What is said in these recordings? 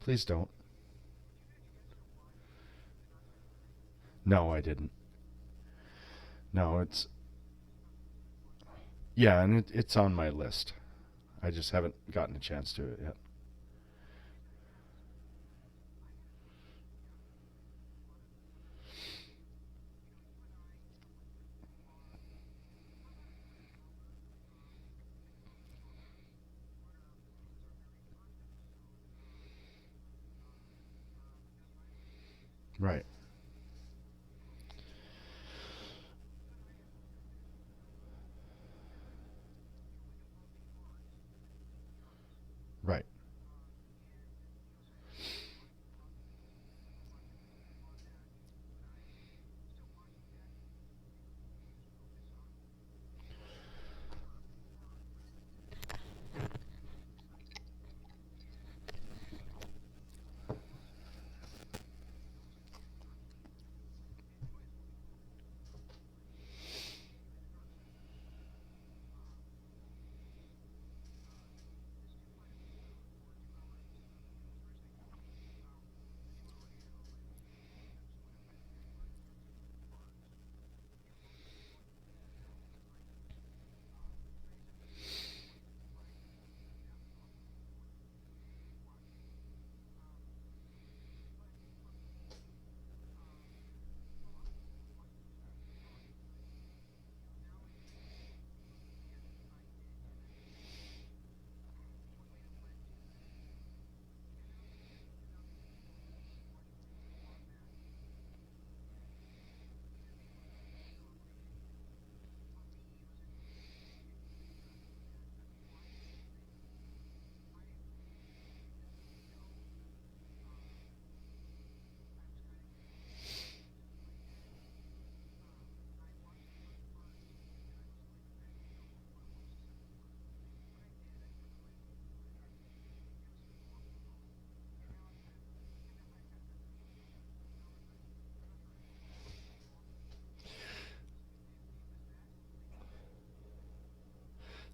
Please don't. No, I didn't. No, it's yeah, and it's on my list. I just haven't gotten a chance to it yet. Right. Right.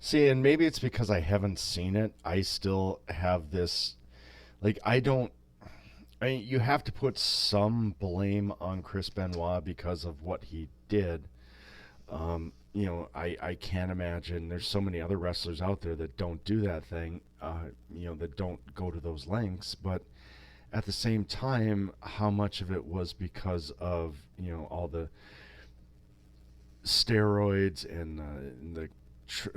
See, and maybe it's because I haven't seen it. I still have this like I don't. I mean, you have to put some blame on Chris Benoit because of what he did. I can't imagine there's so many other wrestlers out there that don't do that thing. That don't go to those lengths. But at the same time, how much of it was because of all the steroids and the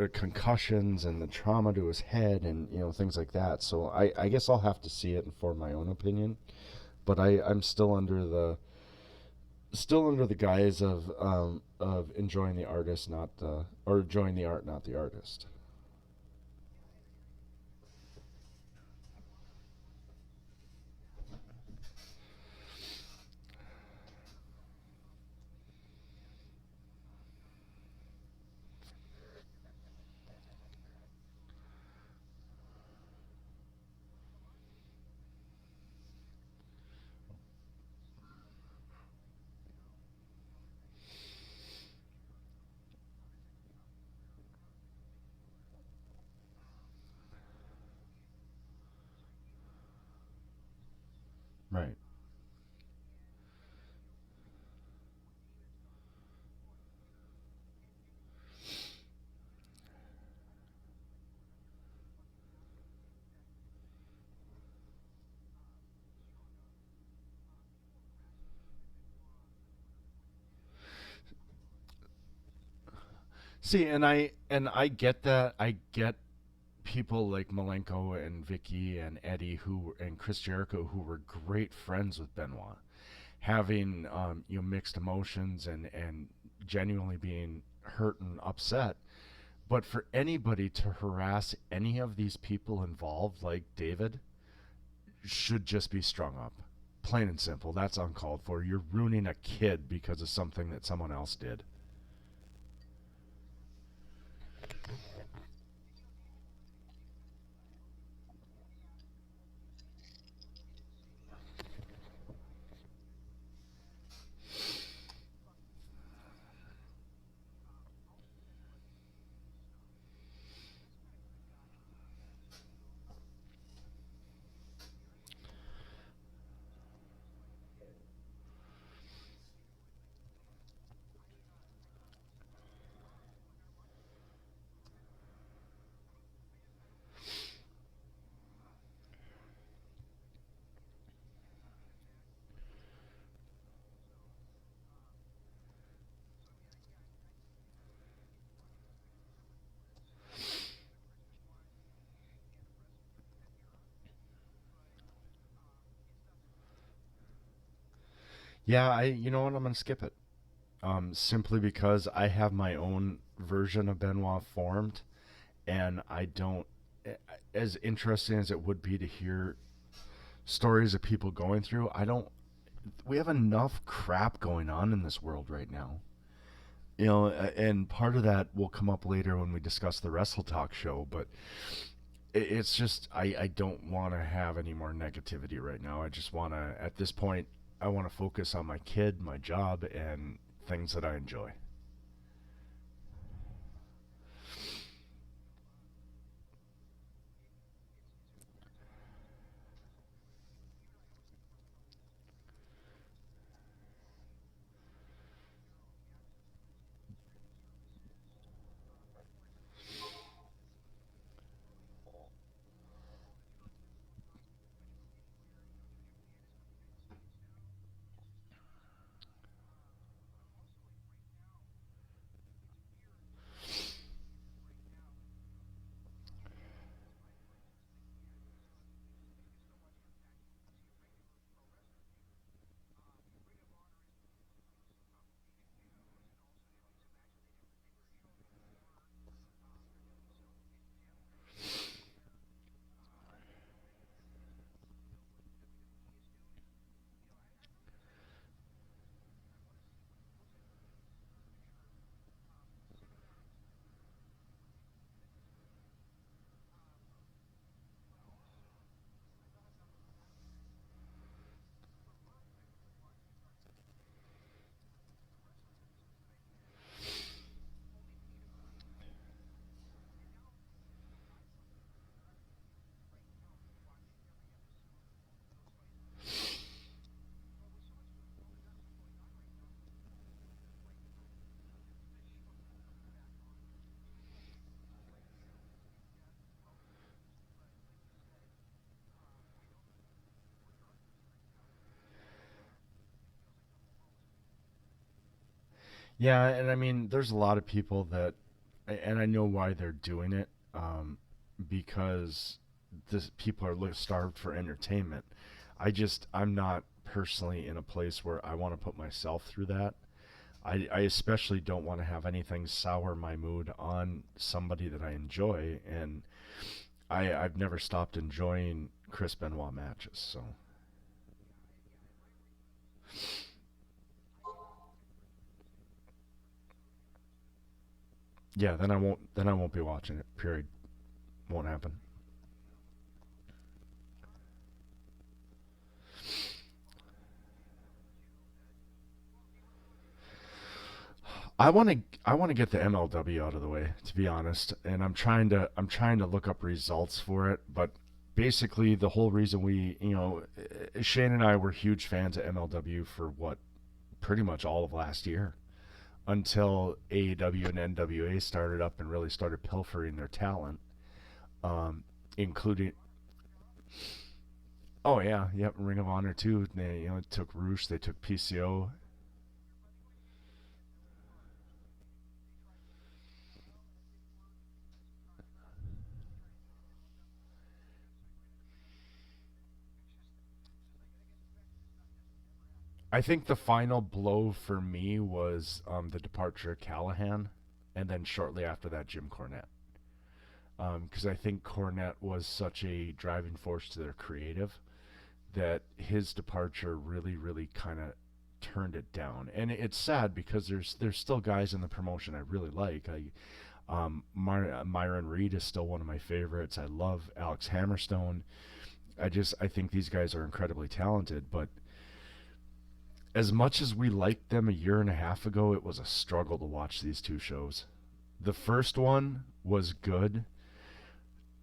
concussions and the trauma to his head and things like that. So I guess I'll have to see it and form my own opinion. But I'm still under the guise of enjoying the artist, not the or enjoying the art, not the artist. Right. See, and I get that. I get people like Malenko and Vicky and Eddie and Chris Jericho who were great friends with Benoit, having mixed emotions and genuinely being hurt and upset. But for anybody to harass any of these people involved, like David, should just be strung up. Plain and simple. That's uncalled for. You're ruining a kid because of something that someone else did. Yeah, you know what? I'm gonna skip it. Simply because I have my own version of Benoit formed, and I don't. As interesting as it would be to hear stories of people going through, I don't. We have enough crap going on in this world right now. And part of that will come up later when we discuss the Wrestletalk show, but it's just I don't want to have any more negativity right now. I just want to at this point I want to focus on my kid, my job, and things that I enjoy. Yeah, and I mean, there's a lot of people that, and I know why they're doing it, because this people are starved for entertainment. I'm not personally in a place where I want to put myself through that. I especially don't want to have anything sour my mood on somebody that I enjoy, and I've never stopped enjoying Chris Benoit matches. So yeah, then I won't be watching it. Period. Won't happen. I want to get the MLW out of the way, to be honest, and I'm trying to look up results for it, but basically the whole reason Shane and I were huge fans of MLW for what pretty much all of last year until AEW and NWA started up and really started pilfering their talent, including oh yeah, yep, Ring of Honor too. They took Roosh, they took PCO. I think the final blow for me was the departure of Callahan, and then shortly after that, Jim Cornette. Because I think Cornette was such a driving force to their creative that his departure really, really kind of turned it down. And it's sad because there's still guys in the promotion I really like. Myron Reed is still one of my favorites. I love Alex Hammerstone. I think these guys are incredibly talented, but as much as we liked them a year and a half ago, it was a struggle to watch these two shows. The first one was good.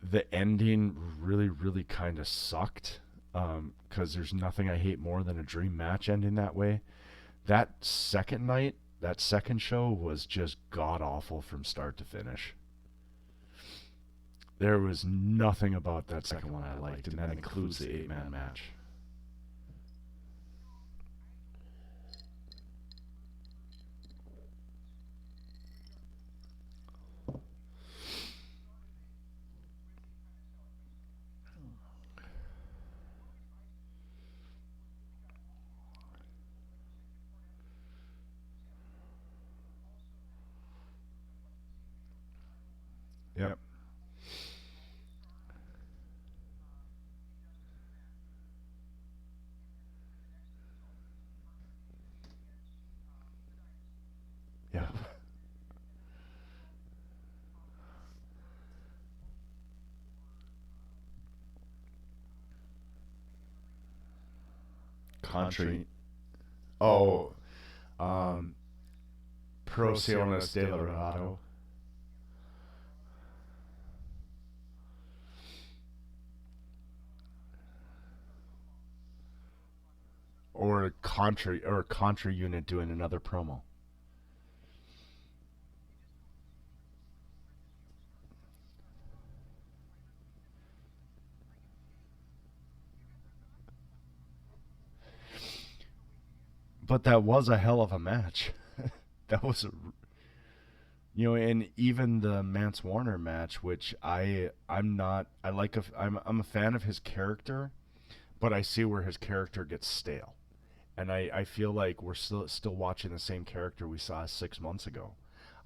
The ending really, really kind of sucked because there's nothing I hate more than a dream match ending that way. That second night, that second show was just god awful from start to finish. There was nothing about that second one I liked, and that includes the eight-man match. Yep. Yeah. Country. Oh, um, Prociones de Dorado. Or a Contra unit doing another promo. But that was a hell of a match. That was, and even the Mance Warner match, which I'm not, I like, I'm a fan of his character, but I see where his character gets stale, and I feel like we're still watching the same character we saw 6 months ago.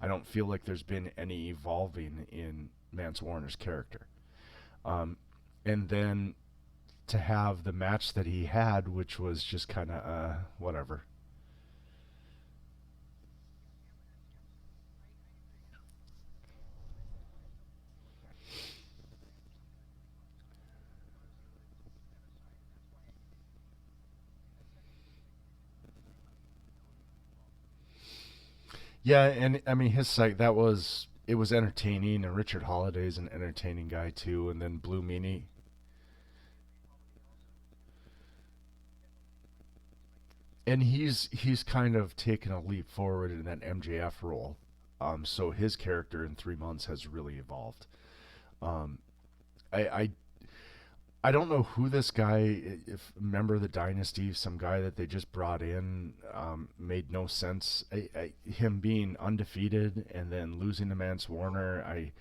I don't feel like there's been any evolving in Mance Warner's character. Um, and then to have the match that he had, which was just kind of whatever. Yeah, and I mean his site that was it was entertaining, and Richard Holiday's an entertaining guy too, and then Blue Meanie. And he's kind of taken a leap forward in that MJF role. So his character in 3 months has really evolved. Um, I, I I don't know who this guy, if member of the dynasty, some guy that they just brought in, made no sense. Him being undefeated and then losing to Mance Warner, I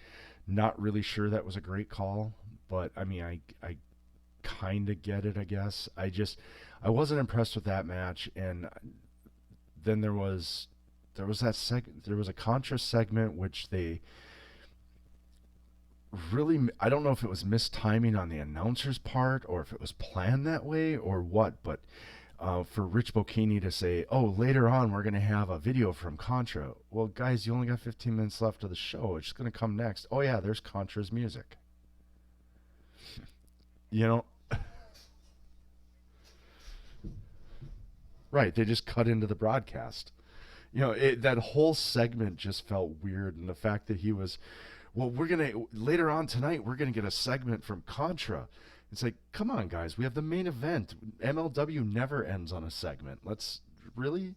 not really sure that was a great call. But I mean, I kind of get it, I guess. I wasn't impressed with that match, and then there was a Contra segment which they really, I don't know if it was mistiming on the announcer's part or if it was planned that way or what, but for Rich Bocchini to say, "Oh, later on we're going to have a video from Contra." Well, guys, you only got 15 minutes left of the show. It's going to come next. Oh yeah, there's Contra's music. You know, right? They just cut into the broadcast. That whole segment just felt weird, and the fact that he was, well, we're gonna later on tonight we're gonna get a segment from Contra. It's like, come on, guys, we have the main event. MLW never ends on a segment. Let's really,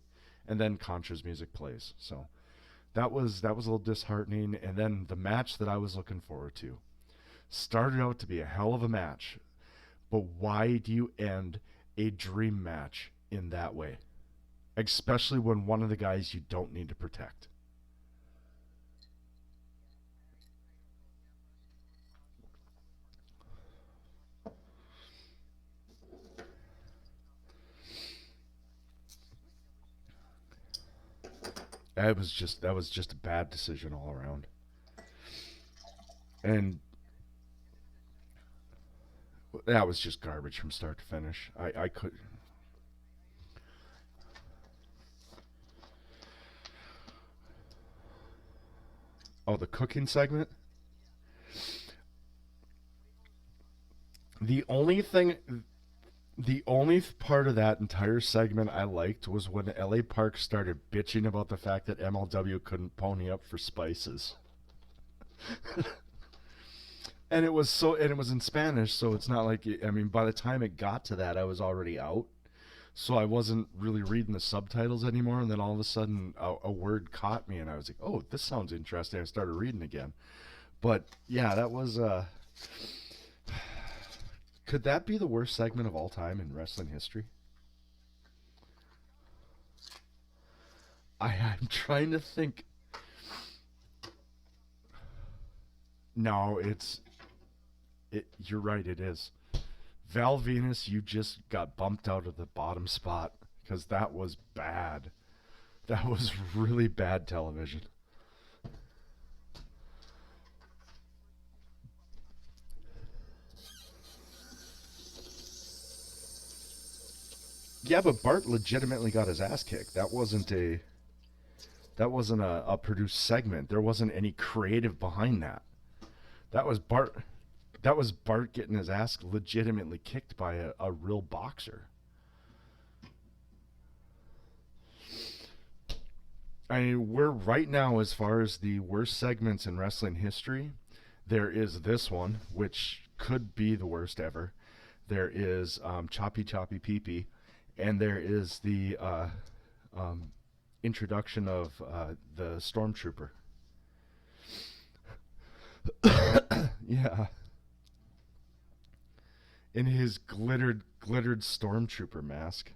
and then Contra's music plays. So that was a little disheartening. And then the match that I was looking forward to started out to be a hell of a match, but why do you end a dream match in that way? Especially when one of the guys you don't need to protect. That was just a bad decision all around. And that was just garbage from start to finish. I could. Oh, the cooking segment. The only thing, the only part of that entire segment I liked was when LA Park started bitching about the fact that MLW couldn't pony up for spices. And it was in Spanish, so it's not like, I mean, by the time it got to that, I was already out. So I wasn't really reading the subtitles anymore, and then all of a sudden a word caught me, and I was like, "Oh, this sounds interesting." I started reading again. But yeah, that was. Could that be the worst segment of all time in wrestling history? I'm trying to think. No, You're right. It is. Val Venus, you just got bumped out of the bottom spot because that was bad. That was really bad television. Yeah, but Bart legitimately got his ass kicked. That wasn't a produced segment. There wasn't any creative behind that. That was Bart. That was Bart getting his ass legitimately kicked by a real boxer. I mean, we're right now as far as the worst segments in wrestling history. There is this one, which could be the worst ever. There is Choppy Choppy Pee Pee, and there is the um, introduction of the Stormtrooper. Yeah, in his glittered Stormtrooper mask.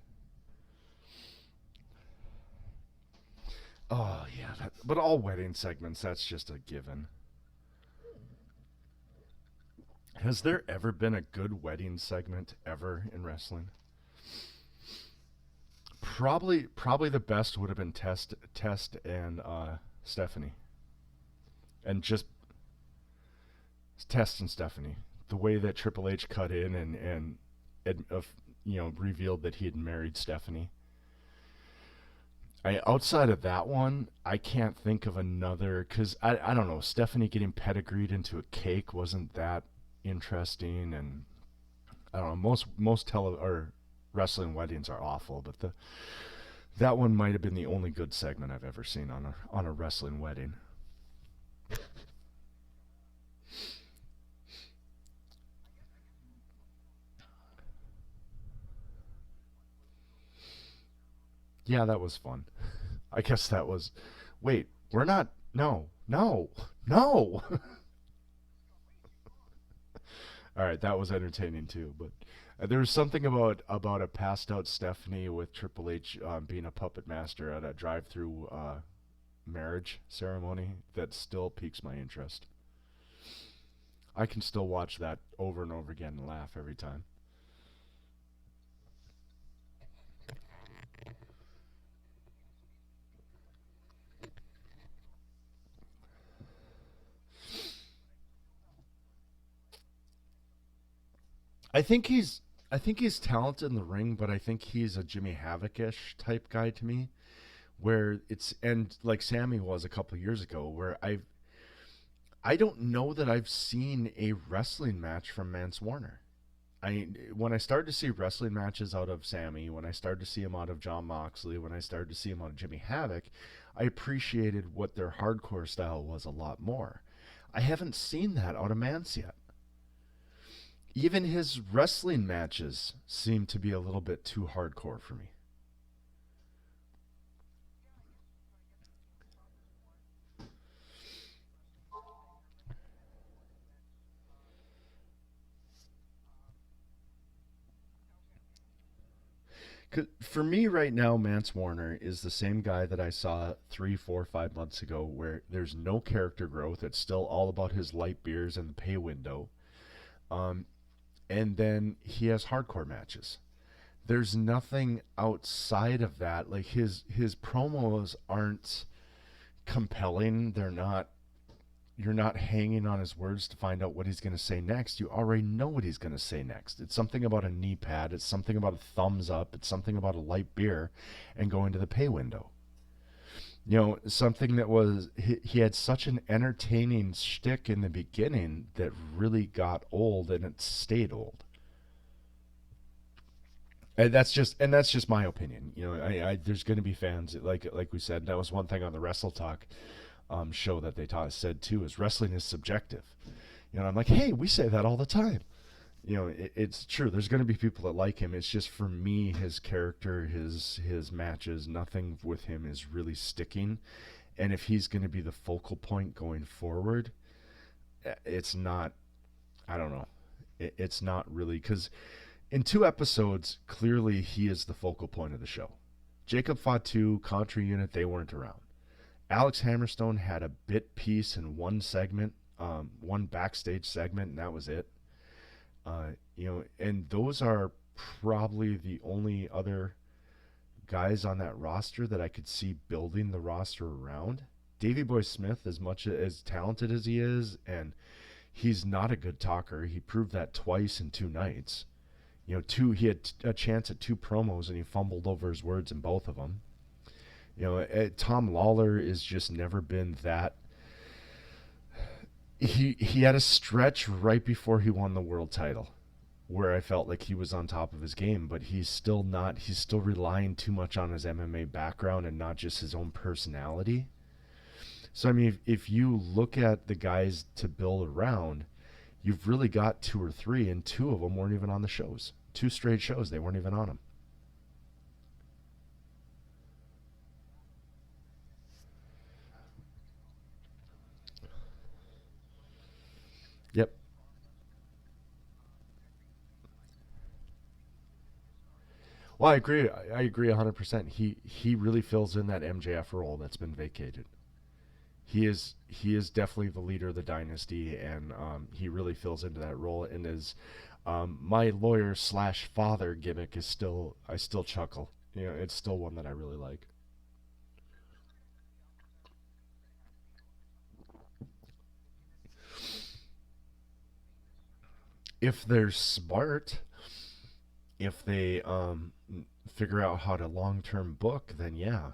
Oh yeah, but all wedding segments, that's just a given. Has there ever been a good wedding segment ever in wrestling? Probably the best would have been Test and Stephanie, and just Test and Stephanie. The way that Triple H cut in and revealed that he had married Stephanie. Outside of that one, I can't think of another because I don't know. Stephanie getting pedigreed into a cake wasn't that interesting, and I don't know. Most tele or wrestling weddings are awful, but the that one might have been the only good segment I've ever seen on a wrestling wedding. Yeah, that was fun. I guess that was. Wait, we're not. No, no, no. All right, that was entertaining too. But there was something about a passed out Stephanie with Triple H being a puppet master at a drive-through marriage ceremony that still piques my interest. I can still watch that over and over again and laugh every time. I think he's I think he's talented in the ring, but I think he's a Jimmy Havoc-ish type guy to me. Where it's and like Sammy was a couple of years ago, where I don't know that I've seen a wrestling match from Mance Warner. When I started to see wrestling matches out of Sammy, when I started to see him out of John Moxley, when I started to see him out of Jimmy Havoc, I appreciated what their hardcore style was a lot more. I haven't seen that out of Mance yet. Even his wrestling matches seem to be a little bit too hardcore for me. For me right now, Mance Warner is the same guy that I saw 3, 4, 5 months ago, where there's no character growth. It's still all about his light beers and the pay window. Um, and then he has hardcore matches. There's nothing outside of that. Like his promos aren't compelling. They're not. You're not hanging on his words to find out what he's going to say next. You already know what he's going to say next. It's something about a knee pad. It's something about a thumbs up. It's something about a light beer and going to the pay window. Something that was he had such an entertaining shtick in the beginning that really got old and it stayed old. And that's just my opinion. There's going to be fans like we said. That was one thing on the Wrestletalk show that they said too is wrestling is subjective. I'm like, hey, we say that all the time. It's true. There's going to be people that like him. It's just for me, his character, his matches, nothing with him is really sticking. And if he's going to be the focal point going forward, it's not. I don't know. It's not really because in 2 episodes, clearly he is the focal point of the show. Jacob Fatu, Contra Unit, they weren't around. Alex Hammerstone had a bit piece in one segment, one backstage segment, and that was it. And those are probably the only other guys on that roster that I could see building the roster around. Davey Boy Smith, as much as talented as he is, and he's not a good talker. He proved that twice in 2 nights. he had a chance at two promos and he fumbled over his words in both of them. Tom Lawler is just never been that. He had a stretch right before he won the world title where I felt like he was on top of his game, but he's still not. He's still relying too much on his MMA background and not just his own personality. So, I mean, if you look at the guys to build around, you've really got two or three, and two of them weren't even on the shows. Two straight shows, they weren't even on them. Yep. Well, I agree. I agree 100%. He really fills in that MJF role that's been vacated. He is definitely the leader of the dynasty, and he really fills into that role. And his my lawyer slash father gimmick is still, I still chuckle. It's still one that I really like. If they're smart, if they figure out how to long term book, then yeah.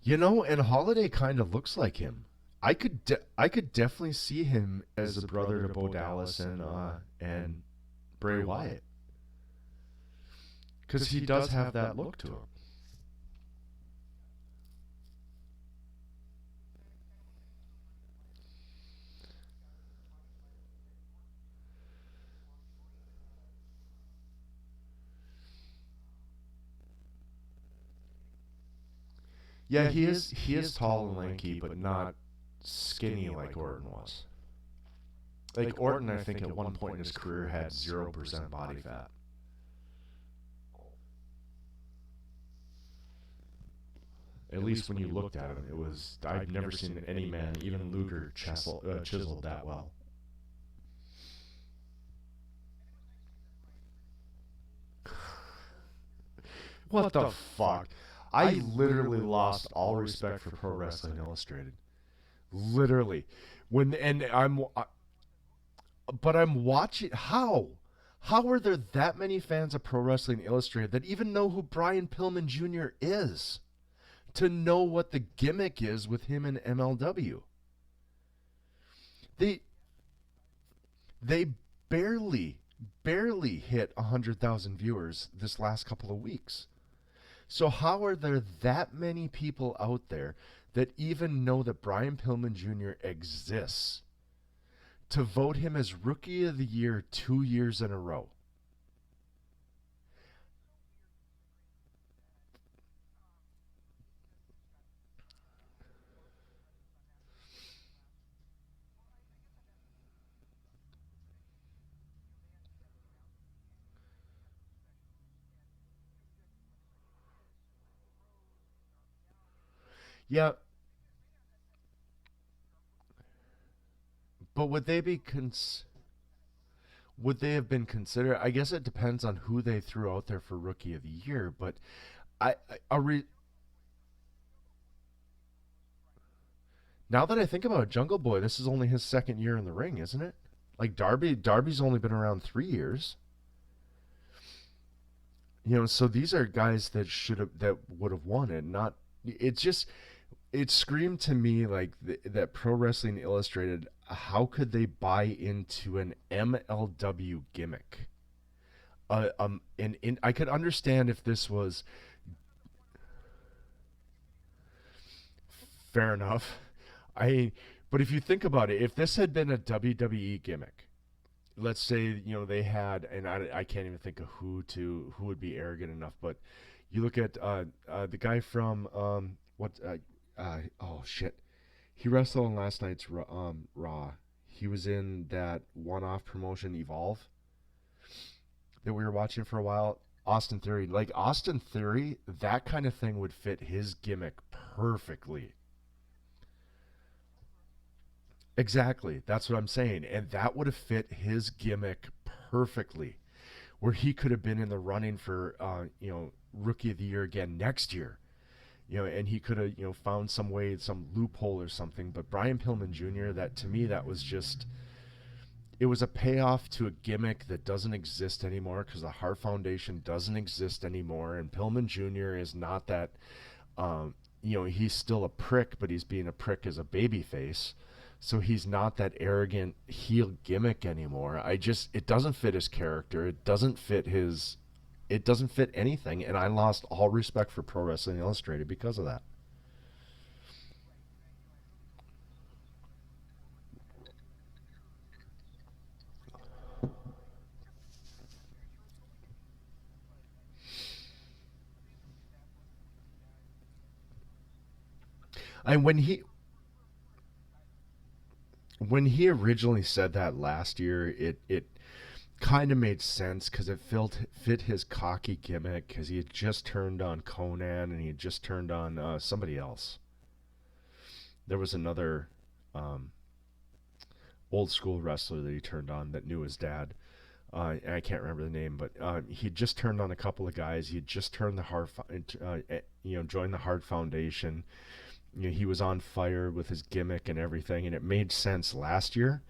And Holiday kind of looks like him. I could definitely see him as a brother to Bo Dallas and Bray Wyatt, because he does have that look to him. Yeah, he is tall and lanky, but not skinny like Orton was. Like Orton, I think at one point in his career had 0% body fat. At least when you looked at him, it was. I've never seen any man, even Luger, chiseled that well. What the fuck? I literally lost all respect for Pro Wrestling Illustrated. Literally, when and but I'm watching. How are there that many fans of Pro Wrestling Illustrated that even know who Brian Pillman Jr. is? To know what the gimmick is with him in MLW. They they barely hit 100,000 viewers this last couple of weeks. So how are there that many people out there that even know that Brian Pillman Jr. exists to vote him as Rookie of the Year 2 years in a row? Yeah, but would they have been considered? I guess it depends on who they threw out there for Rookie of the Year. But now that I think about it, Jungle Boy, this is only his second year in the ring, isn't it? Like Darby's only been around 3 years. So these are guys that would have won it. Not it's just it screamed to me like that Pro Wrestling Illustrated. How could they buy into an MLW gimmick? And I could understand if this was fair enough. I but if you think about it, if this had been a WWE gimmick, let's say they had, and I can't even think of who would be arrogant enough, but you look at the guy from what oh shit, he wrestled on last night's Raw. He was in that one-off promotion Evolve that we were watching for a while. Austin Theory, like Austin Theory, that kind of thing would fit his gimmick perfectly. Exactly, that's what I'm saying, and that would have fit his gimmick perfectly, where he could have been in the running for Rookie of the Year again next year. And he could have, found some way, some loophole or something. But Brian Pillman Jr., that to me, that was just, it was a payoff to a gimmick that doesn't exist anymore because the Hart Foundation doesn't exist anymore, and Pillman Jr. is not that. He's still a prick, but he's being a prick as a baby face. So he's not that arrogant heel gimmick anymore. It doesn't fit his character. It doesn't fit anything, and I lost all respect for Pro Wrestling Illustrated because of that. And when he originally said that last year, it kind of made sense because it fit his cocky gimmick because he had just turned on Conan and he had just turned on somebody else. There was another um, old school wrestler that he turned on that knew his dad. I can't remember the name, but he just turned on a couple of guys. He had just turned the joined the Hart Foundation. He was on fire with his gimmick and everything, and it made sense last year.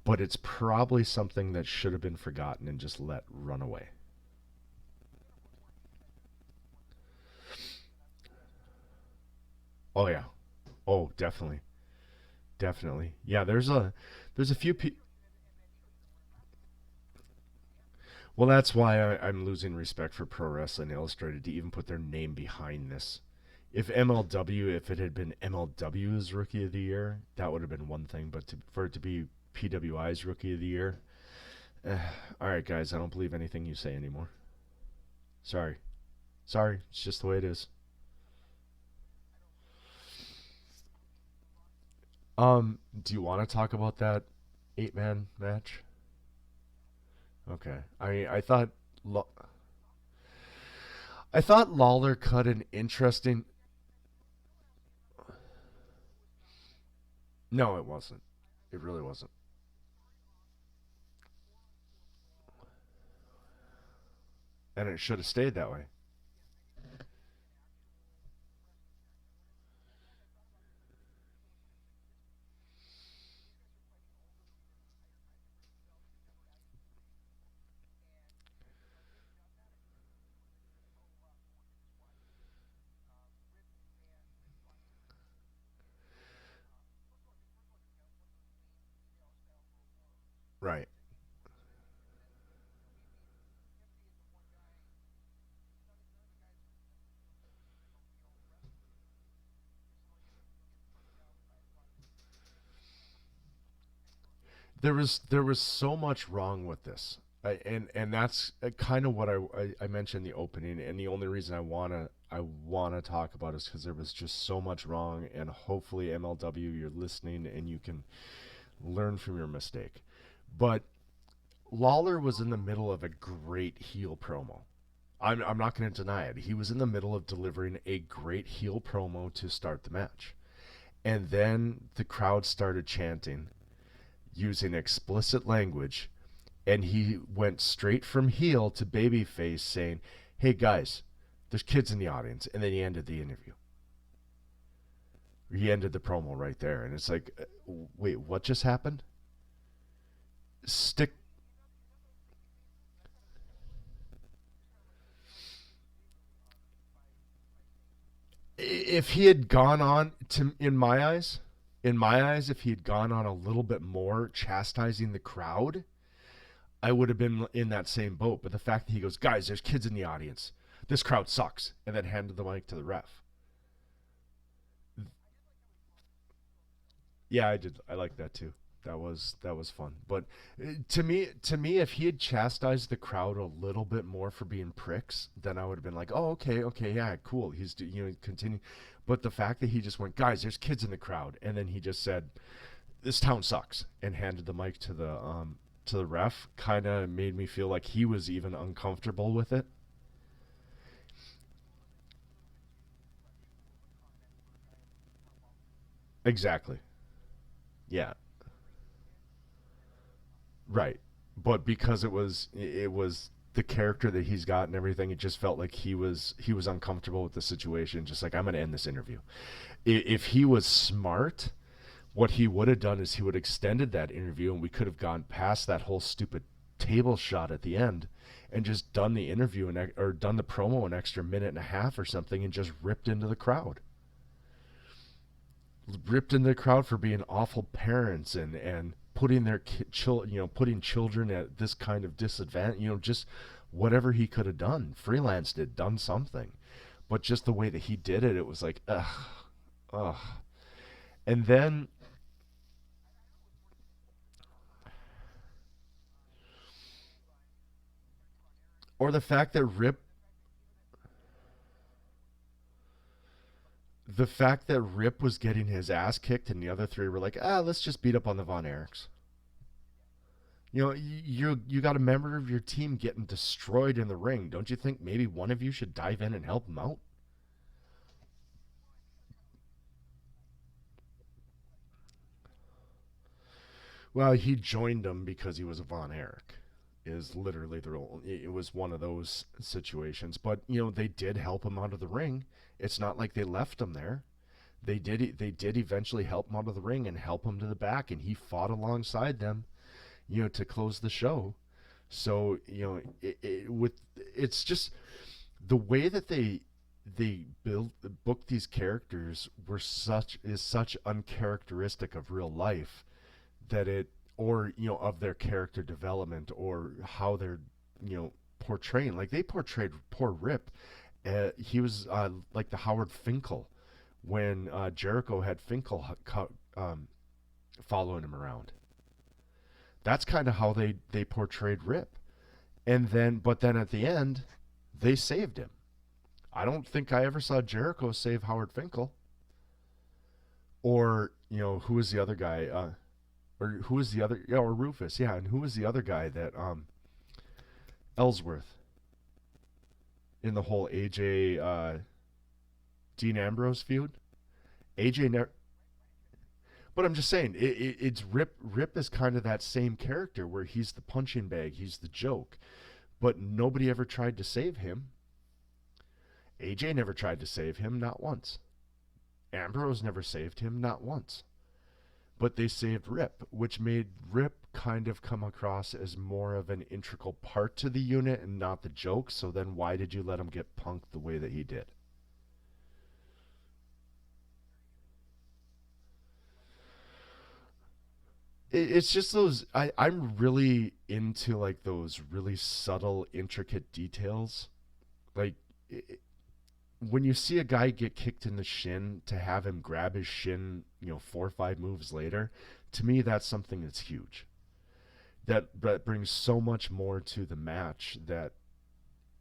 But it's probably something that should have been forgotten and just let run away. Oh yeah. Oh, definitely, definitely. Yeah, there's a few people. Well, that's why I'm losing respect for Pro Wrestling Illustrated to even put their name behind this. If it had been MLW's Rookie of the Year, that would have been one thing. But for it to be PWI's Rookie of the Year, eh, all right, guys, I don't believe anything you say anymore. Sorry, sorry, it's just the way it is. Do you want to talk about that 8-man match? Okay, I thought Lawler cut an interesting. No, it wasn't. It really wasn't. And it should have stayed that way. Right. There was so much wrong with this. And that's kind of what I mentioned in the opening, and the only reason I wanna talk about is because there was just so much wrong, and hopefully MLW you're listening and you can learn from your mistake. But Lawler was in the middle of a great heel promo. I'm not going to deny it. He was in the middle of delivering a great heel promo to start the match. And then the crowd started chanting using explicit language, and he went straight from heel to babyface saying, "Hey guys, there's kids in the audience." And then he ended the interview. He ended the promo right there. And it's like, wait, what just happened? Stick. If he had gone on to, in my eyes, if he had gone on a little bit more chastising the crowd, I would have been in that same boat. But the fact that he goes, "Guys, there's kids in the audience. This crowd sucks," and then handed the mic to the ref. Yeah, I did. I like that too. That was fun. But to me, if he had chastised the crowd a little bit more for being pricks, then I would have been like, "Oh, okay, okay, yeah, cool." Continue. But the fact that he just went, "Guys, there's kids in the crowd," and then he just said, "This town sucks," and handed the mic to the ref, kind of made me feel like he was even uncomfortable with it. Exactly. Yeah. Right. But because it was the character that he's got and everything, it just felt like he was uncomfortable with the situation. Just like, I'm going to end this interview. If he was smart, what he would have done is he would have extended that interview, and we could have gone past that whole stupid table shot at the end, and just done the interview or done the promo an extra minute and a half or something, and just ripped into the crowd. Ripped into the crowd for being awful parents and putting their putting children at this kind of disadvantage. Just whatever he could have done, freelanced it, done something. But just the way that he did it, it was like, ugh, ugh. And then, or the fact that Rip was getting his ass kicked, and the other three were like, let's just beat up on the Von Erichs. You got a member of your team getting destroyed in the ring. Don't you think maybe one of you should dive in and help him out? Well, he joined them because he was a Von Erich. Is literally the role. It was one of those situations, but they did help him out of the ring. It's not like they left him there. They did eventually help him out of the ring and help him to the back, and he fought alongside them, to close the show. So it's just the way that they book these characters is such uncharacteristic of real life, that it or of their character development, or how they're portraying. Like, they portrayed poor Rip. He was like the Howard Finkel when Jericho had Finkel following him around. That's kind of how they portrayed Rip. But then at the end, they saved him. I don't think I ever saw Jericho save Howard Finkel. Or who was the other guy? Or who was the other? Yeah, or Rufus. Yeah, and who was the other guy that Ellsworth, in the whole AJ Dean Ambrose feud? AJ never. But I'm just saying, it's Rip. Rip is kind of that same character where he's the punching bag, he's the joke, but nobody ever tried to save him. AJ never tried to save him, not once. Ambrose never saved him, not once. But they saved Rip, which made Rip kind of come across as more of an integral part to the unit and not the joke. So then why did you let him get punked the way that he did? It's just those. I'm really into like those really subtle, intricate details. Like, when you see a guy get kicked in the shin, to have him grab his shin, 4 or 5 moves later, to me that's something that's huge. That brings so much more to the match that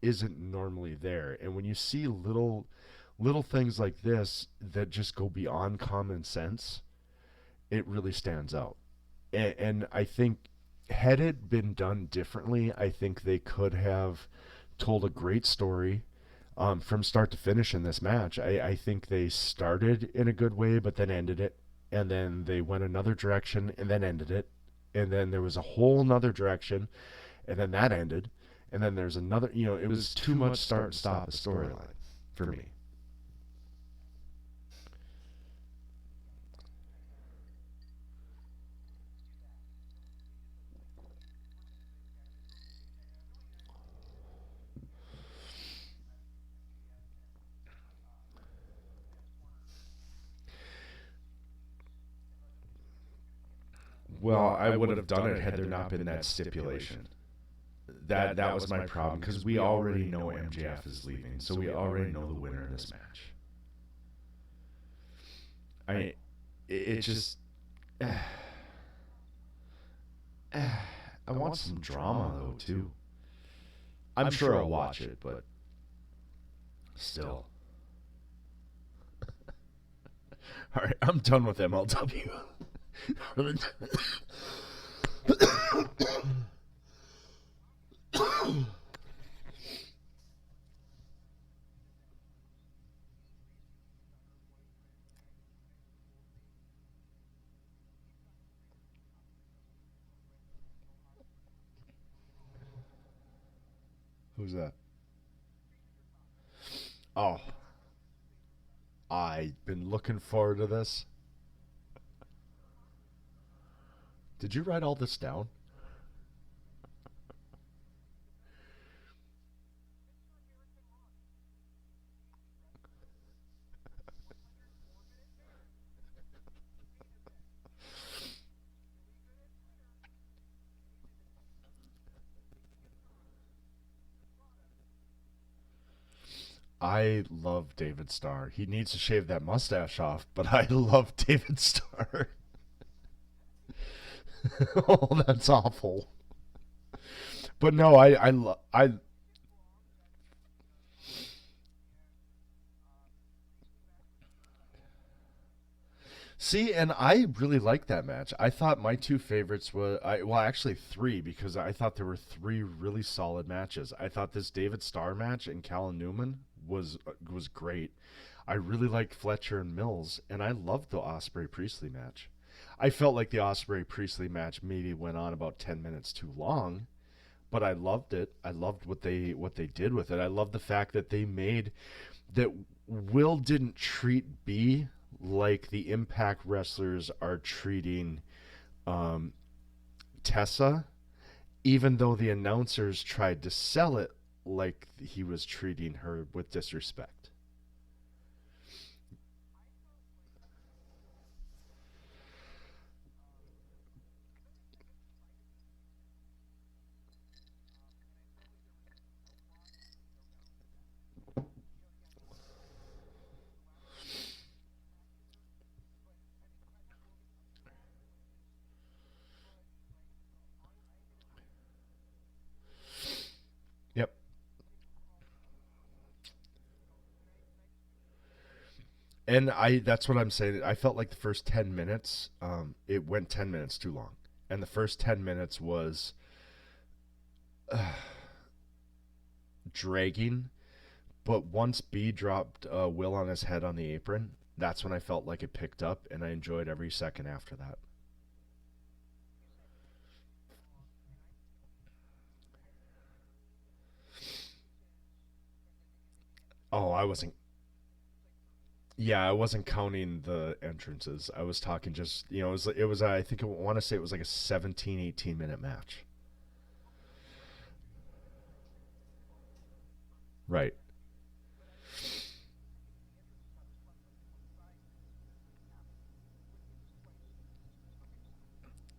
isn't normally there. And when you see little things like this that just go beyond common sense, it really stands out. And I think, had it been done differently, I think they could have told a great story from start to finish in this match. I think they started in a good way, but then ended it. And then they went another direction and then ended it. And then there was a whole nother direction, and then that ended. And then there's another, it was too much start and stop a storyline for me. Well, I would have done it had there not been that stipulation. That was my problem, because we already know MJF is leaving, so we already know the winner of this match. I it just I want some drama though too. I'm sure I'll watch it, but still. All right, I'm done with MLW. Who's that? Oh, I've been looking forward to this. Did you write all this down? I love David Starr. He needs to shave that mustache off, but I love David Starr. Oh, that's awful. But no, I see, and I really like that match. I thought my two favorites were, well, actually three, because I thought there were three really solid matches. I thought this David Starr match and Callum Newman was great. I really liked Fletcher and Mills, and I loved the Osprey Priestley match. I felt like the Osprey Priestley match maybe went on about 10 minutes too long, but I loved it. I loved what they did with it. I love the fact that they made that Will didn't treat B like the Impact wrestlers are treating um, Tessa, even though the announcers tried to sell it like he was treating her with disrespect. Yep. And I that's what I'm saying. I felt like the first 10 minutes it went 10 minutes too long. And the first 10 minutes was dragging. But once B dropped Will on his head on the apron, that's when I felt like it picked up, and I enjoyed every second after that. Oh, I wasn't. Yeah, I wasn't counting the entrances. I was talking just it was I think I want to say it was like a 17-18 minute match. Right.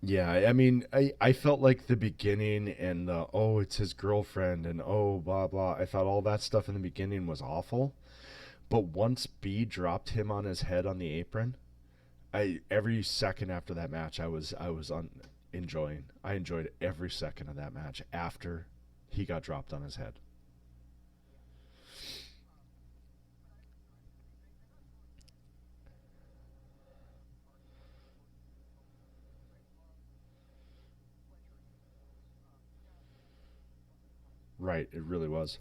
Yeah, I mean, I felt like the beginning and the oh, it's his girlfriend and oh, blah blah. I thought all that stuff in the beginning was awful, but once B dropped him on his head on the apron, I every second after that match, I was enjoying. I enjoyed every second of that match after he got dropped on his head. Right, it really was.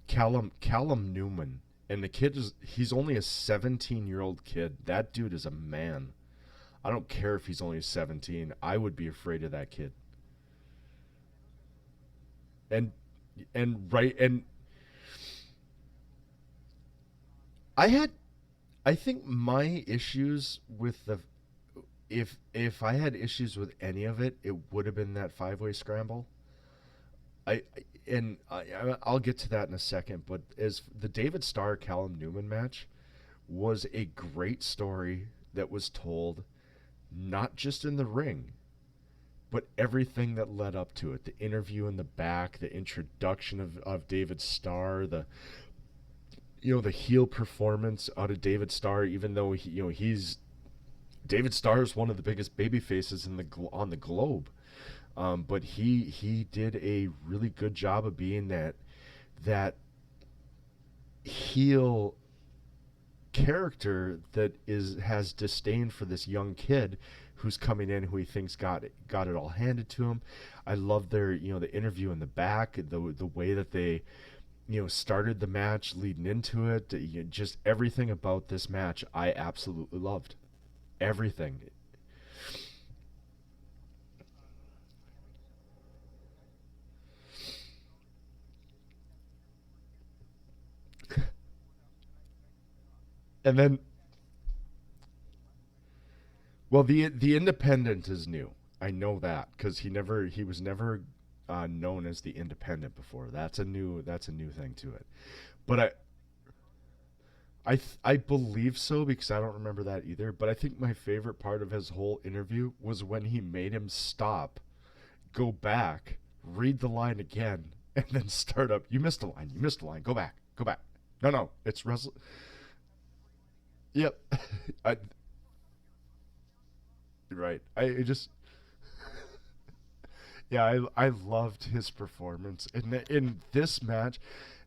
Callum Newman, and the kid is he's only a 17-year-old kid. That dude is a man. I don't care if he's only 17. I would be afraid of that kid. And and I had I think my issues with the if I had issues with any of it, it would have been that five-way scramble. I'll get to that in a second, but as the David Starr Callum Newman match was a great story that was told not just in the ring, but everything that led up to it. The interview in the back, the introduction of David Starr, the heel performance out of David Starr, even though he's David Starr is one of the biggest baby faces on the globe. But he did a really good job of being that heel character that is has disdain for this young kid who's coming in who he thinks got it all handed to him. I love their the interview in the back, the way that they started the match leading into it. Just everything about this match I absolutely loved. Everything. And then, well, the independent is new. I know that because he was never known as the independent before. That's a new thing to it. But I believe so because I don't remember that either. But I think my favorite part of his whole interview was when he made him stop, go back, read the line again, and then start up. You missed a line. You missed a line. Go back. Go back. No, no, it's wrestle. Yep. I, right. I just yeah, I loved his performance in this match,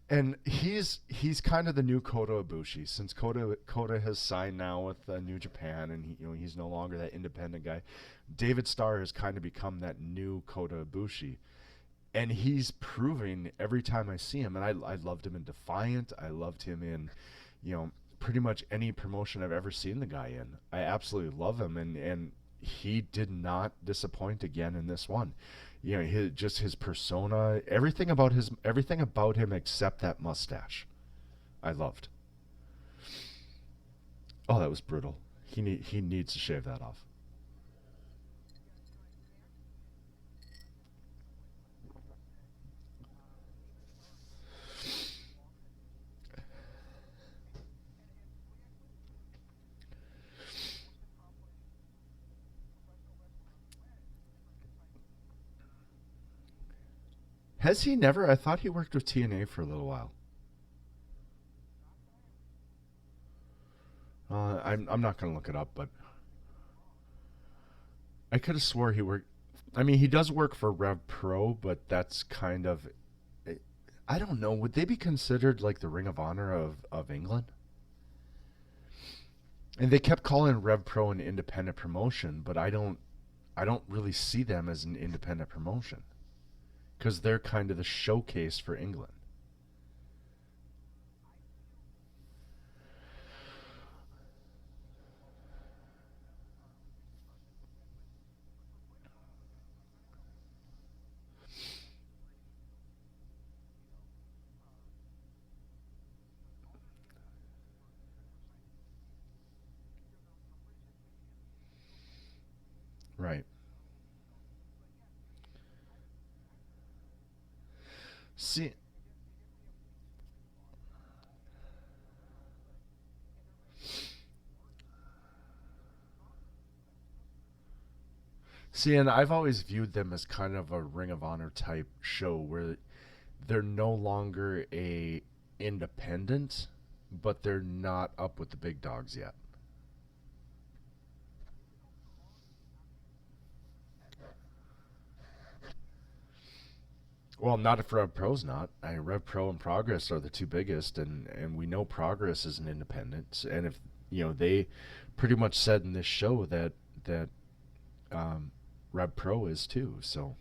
and he's kind of the new Kota Ibushi since Kota has signed now with New Japan, and he's no longer that independent guy. David Starr has kind of become that new Kota Ibushi, and he's proving every time I see him. And I loved him in Defiant. I loved him in, pretty much any promotion I've ever seen the guy in. I absolutely love him, and he did not disappoint again in this one. His persona, everything about him except that mustache, I loved. Oh, that was brutal. He needs to shave that off. Has he never? I thought he worked with TNA for a little while. I'm not gonna look it up, but I could have swore he worked. I mean, he does work for Rev Pro, but that's kind of. I don't know. Would they be considered like the Ring of Honor of England? And they kept calling Rev Pro an independent promotion, but I don't really see them as an independent promotion because they're kind of the showcase for England. Right. See, and I've always viewed them as kind of a Ring of Honor type show where they're no longer a independent, but they're not up with the big dogs yet. Well, not if Rev Pro's not. Rev Pro and Progress are the two biggest, and we know Progress is an independent. And if they pretty much said in this show that um, Rev Pro is too. So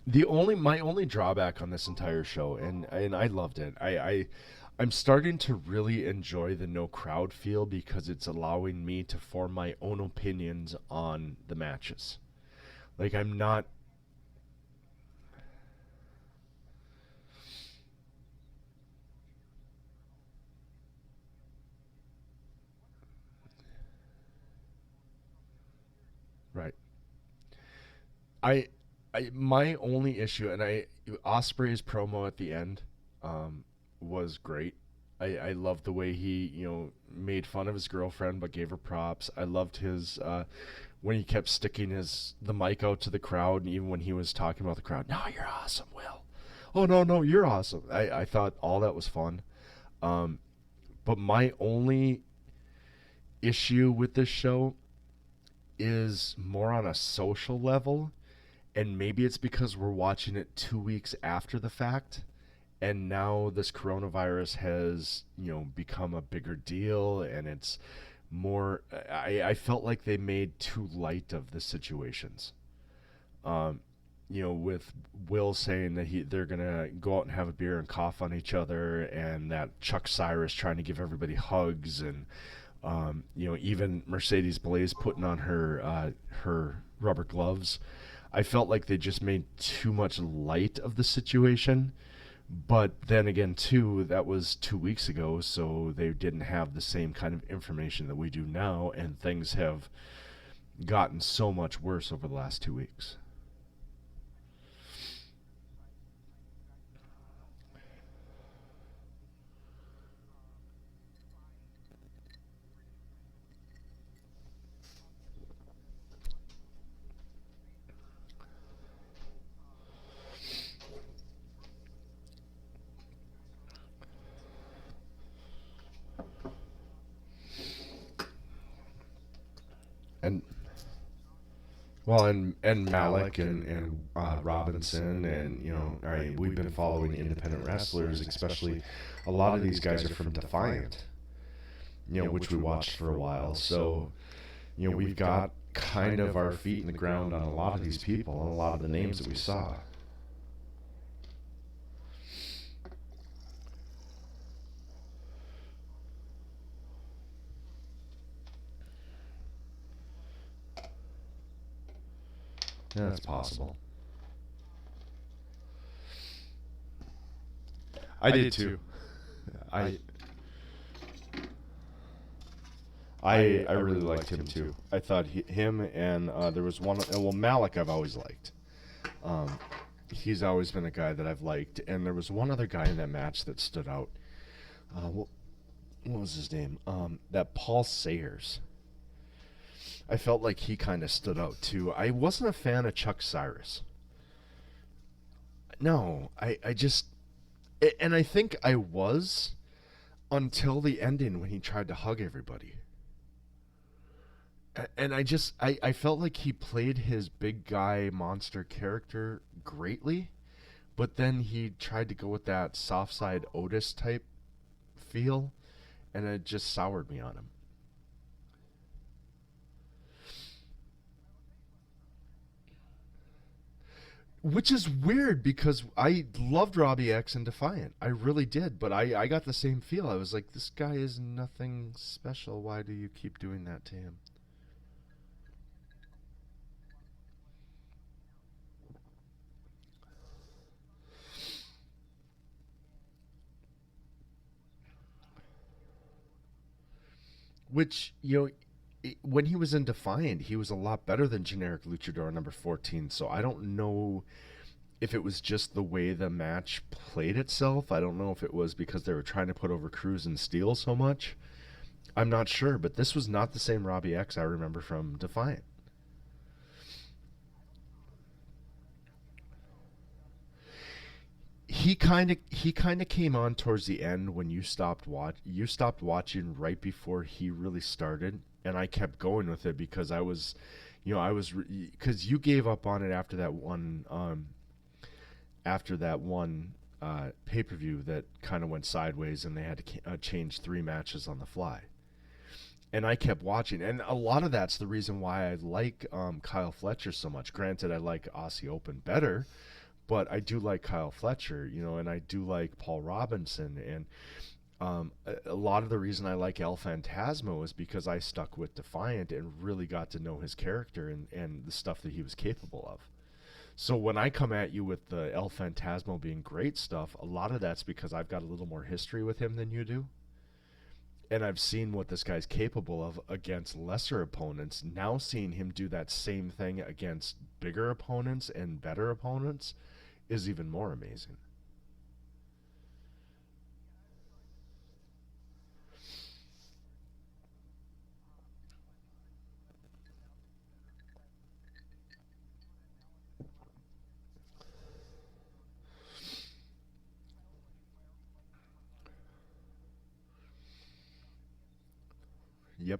the only my only drawback on this entire show, and I loved it. I'm starting to really enjoy the no crowd feel because it's allowing me to form my own opinions on the matches. Like I'm not right. I, my only issue, and Osprey's promo at the end, was great. I loved the way he made fun of his girlfriend but gave her props. I loved his when he kept sticking the mic out to the crowd, and even when he was talking about the crowd. No, you're awesome, Will. Oh no, no, you're awesome. I thought all that was fun. Um, but my only issue with this show is more on a social level, and maybe it's because we're watching it 2 weeks after the fact, and now this coronavirus has become a bigger deal, and it's more. I felt like they made too light of the situations. Um, with Will saying that they're gonna go out and have a beer and cough on each other, and that Chuck Cyrus trying to give everybody hugs, and even Mercedes Blaze putting on her rubber gloves. I felt like they just made too much light of the situation But then again, too, that was 2 weeks ago, so they didn't have the same kind of information that we do now, and things have gotten so much worse over the last 2 weeks. And well, and Malik and Robinson, and all right, we've been following independent wrestlers, especially a lot of these guys are from Defiant, which we watched for a while. So we've got kind of our feet in the ground on a lot of these people and a lot of the names that we saw. Yeah, that's possible. I did too. I I really liked him too. I thought him and there was one. Well, Malik I've always liked. Um, he's always been a guy that I've liked, and there was one other guy in that match that stood out. What was his name? That Paul Sayers. I felt like he kind of stood out too. I wasn't a fan of Chuck Cyrus. No, I just, and I think I was until the ending when he tried to hug everybody. And I felt like he played his big guy monster character greatly, but then he tried to go with that soft side Otis type feel, and it just soured me on him. Which is weird because I loved Robbie X and Defiant. I really did, but I got the same feel. I was like, this guy is nothing special. Why do you keep doing that to him? Which, when he was in Defiant, he was a lot better than generic luchador number 14. So I don't know if it was just the way the match played itself. I don't know if it was because they were trying to put over Cruz and Steel so much. I'm not sure, but this was not the same Robbie X I remember from Defiant. He kind of came on towards the end when you stopped watching right before he really started, and I kept going with it because I was because you gave up on it after that one pay-per-view that kind of went sideways, and they had to change 3 matches on the fly. And I kept watching, and a lot of that's the reason why I like Kyle Fletcher so much. Granted, I like Aussie Open better, but I do like Kyle Fletcher, and I do like Paul Robinson, and a lot of the reason I like El Phantasmo is because I stuck with Defiant and really got to know his character and the stuff that he was capable of. So when I come at you with the El Phantasmo being great stuff, a lot of that's because I've got a little more history with him than you do. And I've seen what this guy's capable of against lesser opponents. Now seeing him do that same thing against bigger opponents and better opponents is even more amazing. Yep.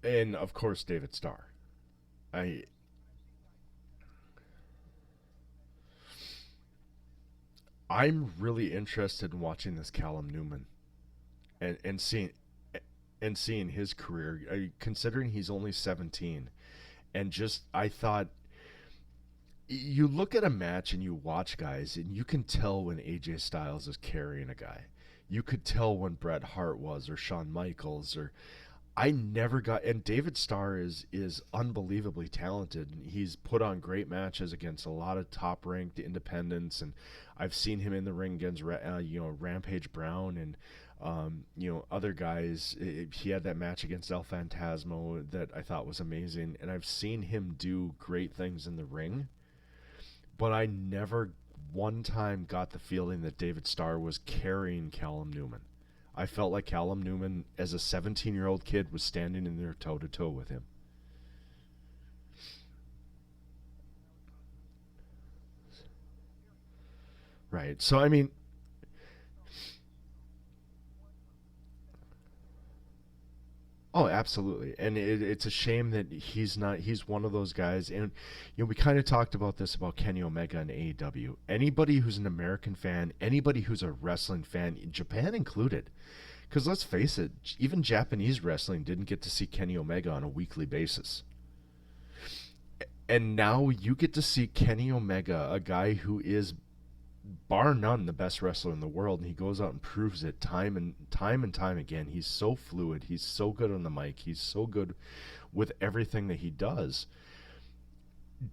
And of course David Starr. I I'm really interested in watching this Callum Newman and seeing his career, considering he's only 17. And just I thought, you look at a match and you watch guys, and you can tell when AJ Styles is carrying a guy. You could tell when Bret Hart was, or Shawn Michaels, or I never got, and David Starr is unbelievably talented. He's put on great matches against a lot of top ranked independents, and I've seen him in the ring against Rampage Brown and other guys. He had that match against El Phantasmo that I thought was amazing, and I've seen him do great things in the ring. But I never one time got the feeling that David Starr was carrying Callum Newman. I felt like Callum Newman, as a 17-year-old kid, was standing in there toe to toe with him. Right. So I mean, oh, absolutely. And it's a shame that he's not. He's one of those guys. And we kind of talked about this about Kenny Omega and AEW. Anybody who's an American fan, anybody who's a wrestling fan, Japan included, because let's face it, even Japanese wrestling didn't get to see Kenny Omega on a weekly basis. And now you get to see Kenny Omega, a guy who is bar none the best wrestler in the world, and he goes out and proves it time and time again. He's so fluid, he's so good on the mic, he's so good with everything that he does.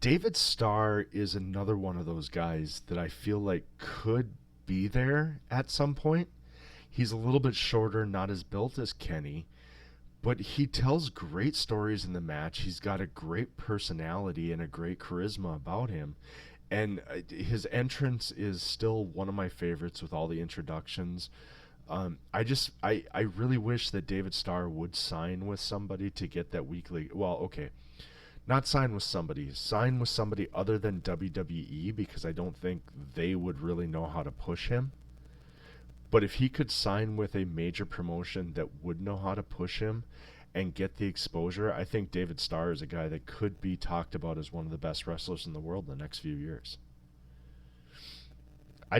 David Starr is another one of those guys that I feel like could be there at some point. He's a little bit shorter, not as built as Kenny, but he tells great stories in the match. He's got a great personality and a great charisma about him. And his entrance is still one of my favorites with all the introductions. I really wish that David Starr would sign with somebody to get that weekly. Well, okay, not sign with somebody other than WWE, because I don't think they would really know how to push him. But if he could sign with a major promotion that would know how to push him and get the exposure, I think David Starr is a guy that could be talked about as one of the best wrestlers in the world in the next few years. I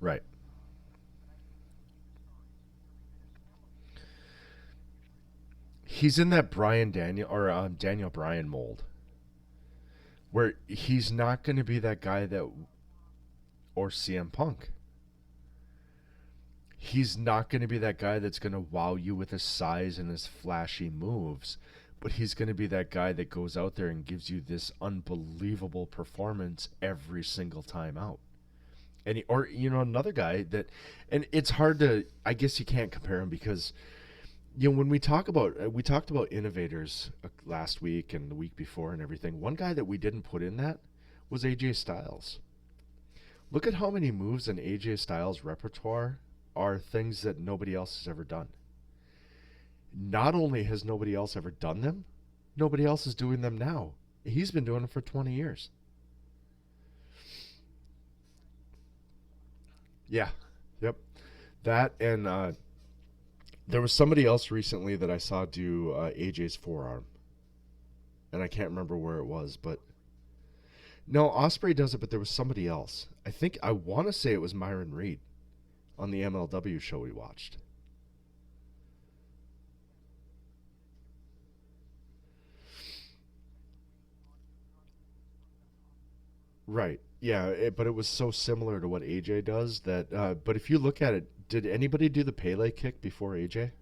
right. He's in that Daniel Bryan mold where he's not going to be that guy that, or CM Punk. He's not going to be that guy that's going to wow you with his size and his flashy moves, but he's going to be that guy that goes out there and gives you this unbelievable performance every single time out. And or another guy that, and it's hard to, I guess you can't compare him because when we talked about innovators last week and the week before and everything. One guy that we didn't put in that was AJ Styles. Look at how many moves in AJ Styles' repertoire are things that nobody else has ever done. Not only has nobody else ever done them, nobody else is doing them now. He's been doing them for 20 years. Yeah. Yep. That and there was somebody else recently that I saw do AJ's forearm, and I can't remember where it was, but no, Osprey does it, but there was somebody else. I want to say it was Myron Reed on the MLW show we watched. Right. Yeah, but it was so similar to what AJ does that. But if you look at it, did anybody do the Pele kick before AJ?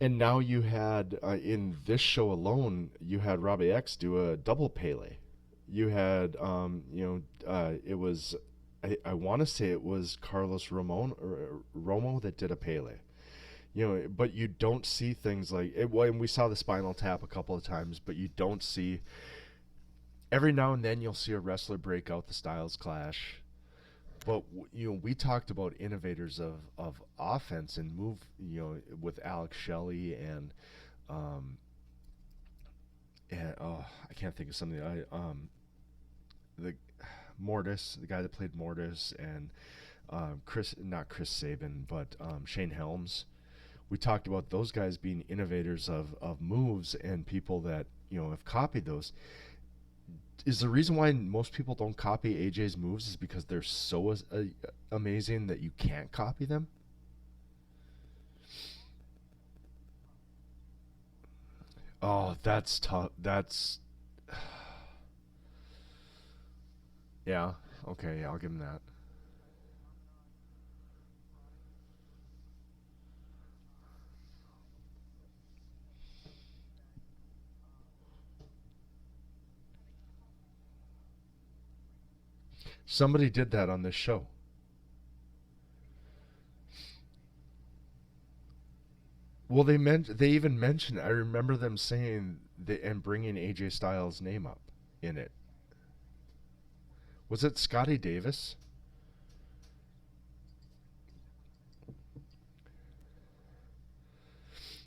And now you had in this show alone, you had Robbie X do a double Pele. You had, it was, I want to say it was Carlos Ramon or Romo that did a Pele. But you don't see things like it. Well, and we saw the Spinal Tap a couple of times, but you don't see. Every now and then you'll see a wrestler break out the Styles Clash. But we talked about innovators of offense and move. With Alex Shelley um, and oh, I can't think of something. The Mortis, the guy that played Mortis, and not Chris Sabin, but Shane Helms. We talked about those guys being innovators of moves and people that have copied those. is the reason why most people don't copy AJ's moves is because they're so amazing that you can't copy them? Oh, that's tough. That's yeah. Okay, yeah, I'll give him that. Somebody did that on this show. Well, they even mentioned. I remember them saying that and bringing AJ Styles' name up in it. Was it Scotty Davis?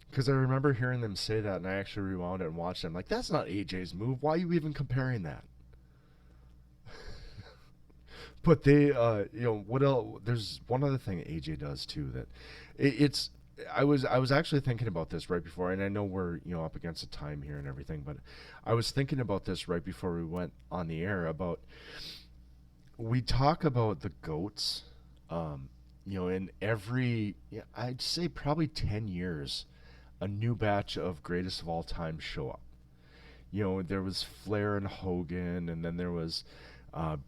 Because I remember hearing them say that, and I actually rewound it and watched it. I'm like, that's not AJ's move. Why are you even comparing that? But they, what else? There's one other thing AJ does too that it's. I was actually thinking about this right before, and I know we're up against the time here and everything, but I was thinking about this right before we went on the air about we talk about the goats, in every I'd say probably 10 years, a new batch of greatest of all time show up. There was Flair and Hogan, and then there was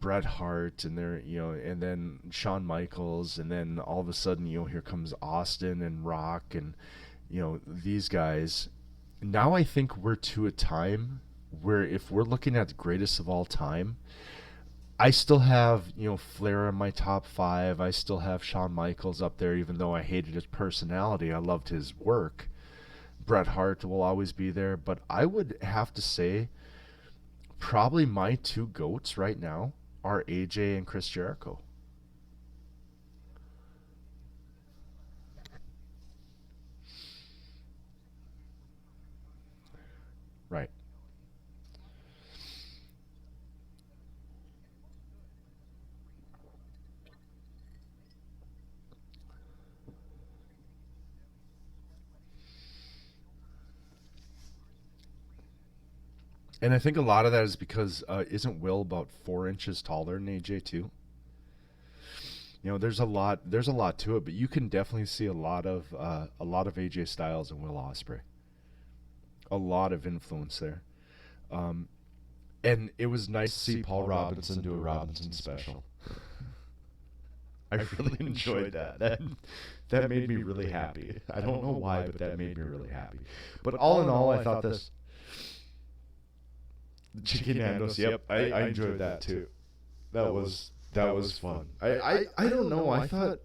Bret Hart, and and then Shawn Michaels, and then all of a sudden, here comes Austin and Rock, and these guys. Now I think we're to a time where if we're looking at the greatest of all time, I still have Flair in my top five. I still have Shawn Michaels up there, even though I hated his personality. I loved his work. Bret Hart will always be there, but I would have to say probably my two goats right now are AJ and Chris Jericho. Right. And I think a lot of that is because isn't Will about 4 inches taller than AJ too? There's a lot to it, but you can definitely see a lot of AJ Styles and Will Ospreay. A lot of influence there. Um, and it was nice to see Paul Robinson do a Robinson special. I really enjoyed that. That made me really happy. I don't know why, but that made me really happy. But all in all, I thought this Chicken Nandos. Yep, I enjoyed that too. That was fun. I don't know. I thought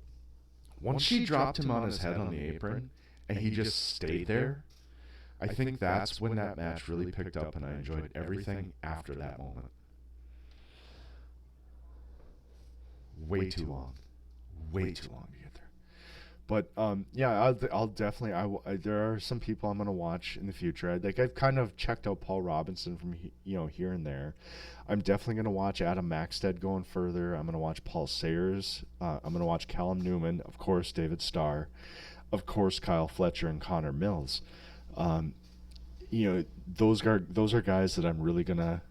once she dropped him on his head on the apron and he just stayed there, I think that's when that match really picked up, and I enjoyed everything after that moment. Way too long. Way too long to get there. But yeah, I'll definitely. There are some people I'm gonna watch in the future. I've kind of checked out Paul Robinson from here and there. I'm definitely gonna watch Adam Maxted going further. I'm gonna watch Paul Sayers. I'm gonna watch Callum Newman, of course, David Starr, of course, Kyle Fletcher and Connor Mills. Um, those are guys that I'm really gonna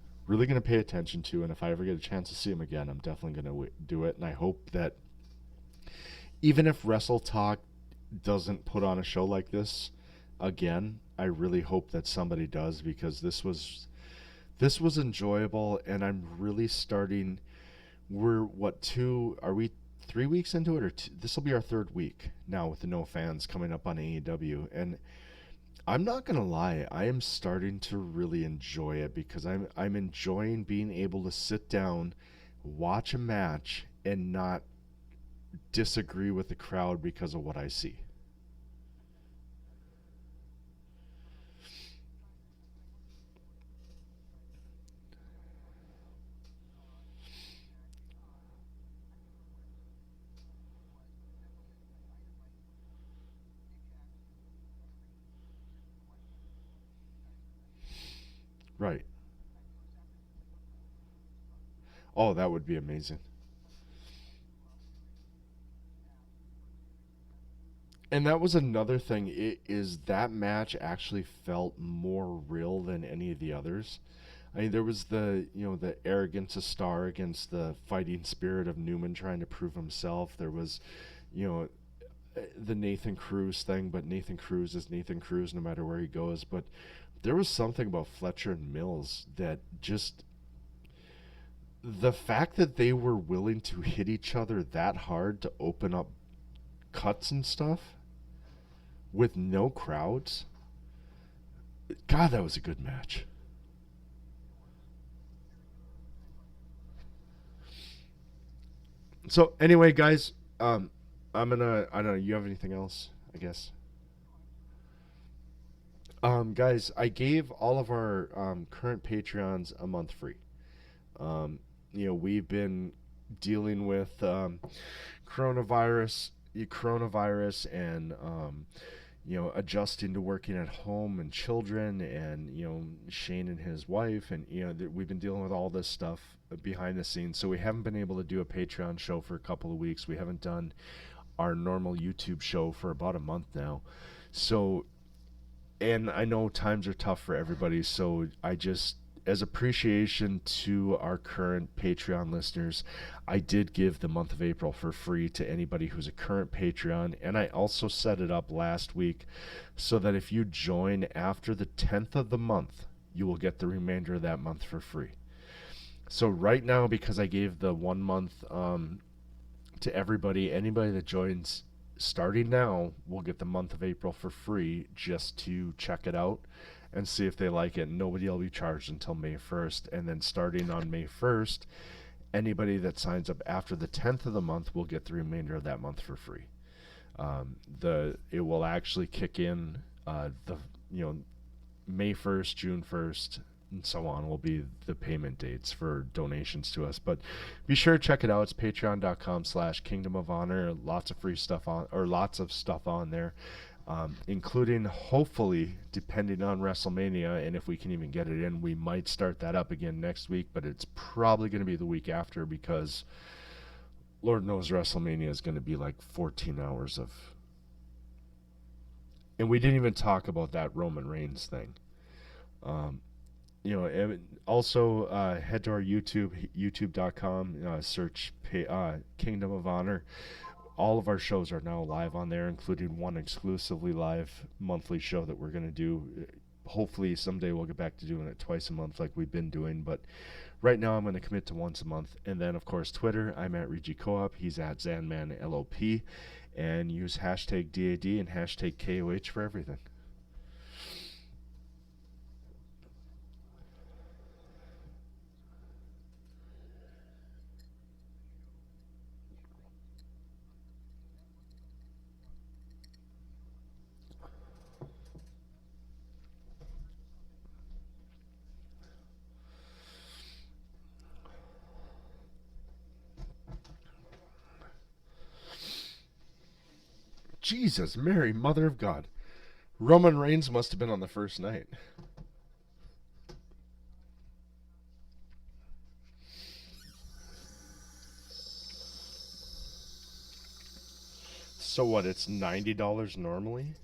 pay attention to, and if I ever get a chance to see them again, I'm definitely gonna do it. And I hope that even if Wrestle Talk doesn't put on a show like this again, I really hope that somebody does, because this was enjoyable, and I'm really starting. We're what, two? Are we 3 weeks into it, or this will be our third week now with the no fans coming up on AEW, and I'm not gonna lie, I am starting to really enjoy it, because I'm enjoying being able to sit down, watch a match, and not disagree with the crowd because of what I see. Right. Oh, that would be amazing. And that was another thing. It is that match actually felt more real than any of the others. I mean, there was the arrogance of Starr against the fighting spirit of Newman trying to prove himself. There was, you know, the Nathan Cruz thing, but Nathan Cruz is Nathan Cruz no matter where he goes. But there was something about Fletcher and Mills that just the fact that they were willing to hit each other that hard to open up cuts and stuff with no crowds. God, that was a good match. So anyway, guys, I don't know. You have anything else? I guess. Guys, I gave all of our current Patreons a month free. Um, we've been dealing with coronavirus, coronavirus, and adjusting to working at home and children, and Shane and his wife, and we've been dealing with all this stuff behind the scenes. So we haven't been able to do a Patreon show for a couple of weeks. We haven't done our normal YouTube show for about a month now. So, and I know times are tough for everybody, so I just, as appreciation to our current Patreon listeners, I did give the month of April for free to anybody who's a current Patreon, and I also set it up last week so that if you join after the 10th of the month, you will get the remainder of that month for free. So right now, because I gave the 1 month to everybody, anybody that joins starting now will get the month of April for free just to check it out and see if they like it. Nobody will be charged until May 1st. And then starting on May 1st, anybody that signs up after the 10th of the month will get the remainder of that month for free. It will actually kick in May 1st, June 1st, and so on will be the payment dates for donations to us. But be sure to check it out. It's patreon.com/Kingdom of Honor. Lots of free stuff lots of stuff on there. Including, hopefully, depending on WrestleMania, and if we can even get it in, we might start that up again next week, but it's probably going to be the week after because Lord knows WrestleMania is going to be like 14 hours of... And we didn't even talk about that Roman Reigns thing. Also head to our YouTube, youtube.com, search Kingdom of Honor. All of our shows are now live on there, including one exclusively live monthly show that we're going to do. Hopefully someday we'll get back to doing it twice a month like we've been doing, but right now I'm going to commit to once a month. And then, of course, Twitter, I'm at Regi Co-op. He's at ZanmanLOP. And use hashtag DAD and hashtag KOH for everything. Jesus, Mary, Mother of God. Roman Reigns must have been on the first night. So what, it's $90 normally?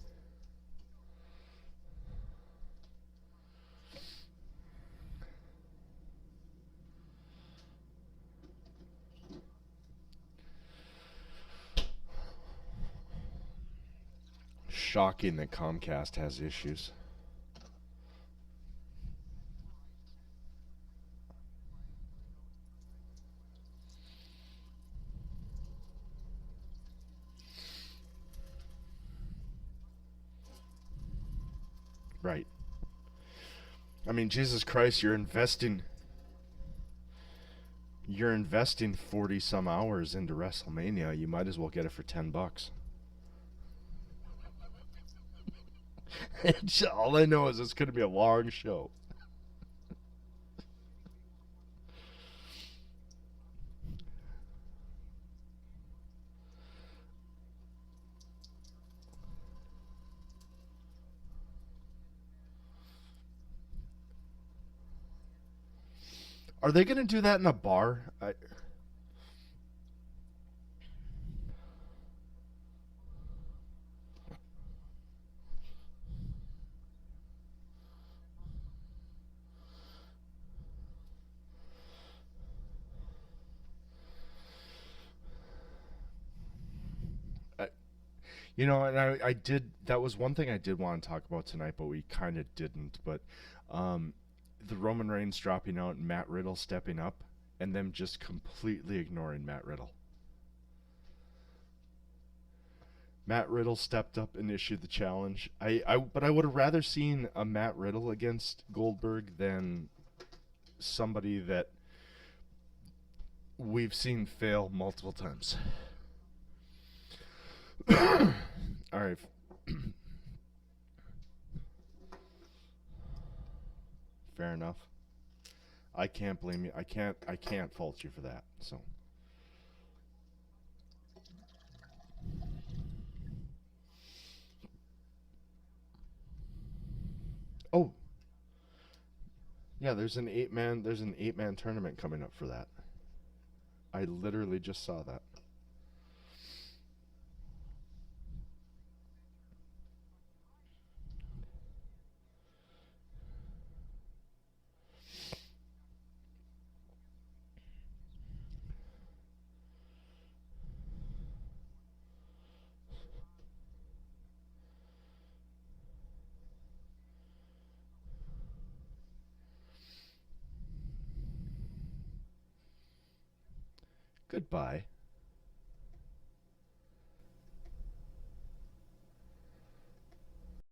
Shocking that Comcast has issues. Right. I mean, Jesus Christ, you're investing 40 some hours into WrestleMania. You might as well get it for $10. All I know is it's going to be a long show. Are they going to do that in a bar? And I did. That was one thing I did want to talk about tonight, but we kind of didn't. But um, the Roman Reigns dropping out and Matt Riddle stepping up, and them just completely ignoring Matt Riddle. Matt Riddle stepped up and issued the challenge. But I would have rather seen a Matt Riddle against Goldberg than somebody that we've seen fail multiple times. All right. Fair enough. I can't blame you. I can't fault you for that. So Oh, yeah, there's an 8-man tournament coming up for that. I literally just saw that. Goodbye.